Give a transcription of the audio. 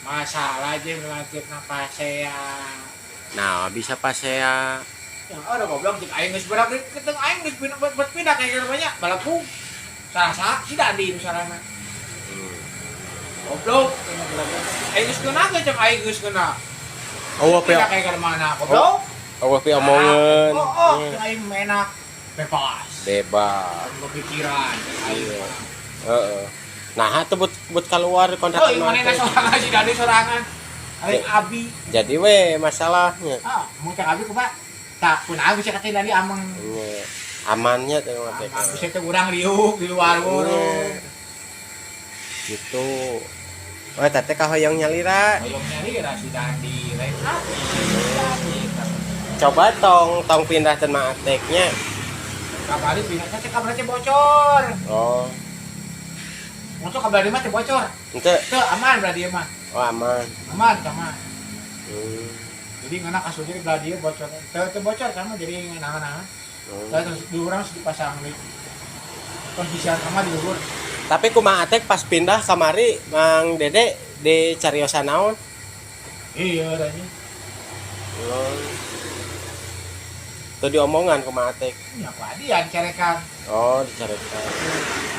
Masalah aja melanjut nafas saya. Nah, bisa pas saya. Yang ada goblok cek aing geus berak keteng aing geus pindah kayak banyak balaku. Sarasa tidak di nu sarana. Goblok, aing geus kena ge cek aing geus kena. Oh, pindah kayak mana goblok? Oh, pi omongan. Oh, cek aing enak bebas. Bebas. Kepikiran aing. Heeh. Nah, itu buat keluar kontak oh, mana sorangan si Dani sorangan. Aing abi. Jadi we masalahnya. Mun cek abi kumaha? Tak pun abi cek teh Dani amang. Amannya teh mah teh. Bisa teh urang riuk di luar burung. Gitu. Oh, teh ka hoyong nyalira. Hoyong nyalira si Dandi lain hati. Coba tong pindah teh mah ateknya. Kabari pindah teh kabar teh bocor. Oh. Untuk kabar mah teh bocor. Henteu. Teu aman berarti mah. Oh, aman. Aman sama. Jadi ngana kasusnya berarti bocor. Teu bocor kan jadi ngana-ngana. Terus diurang dipasang di kondisian sama di luhur. Tapi kumaha atek pas pindah kamari Mang Dede di cariosan naon? Iya tadi. Itu diomongan kumaha atek. Ya padian cerekan. Oh, dicarekan.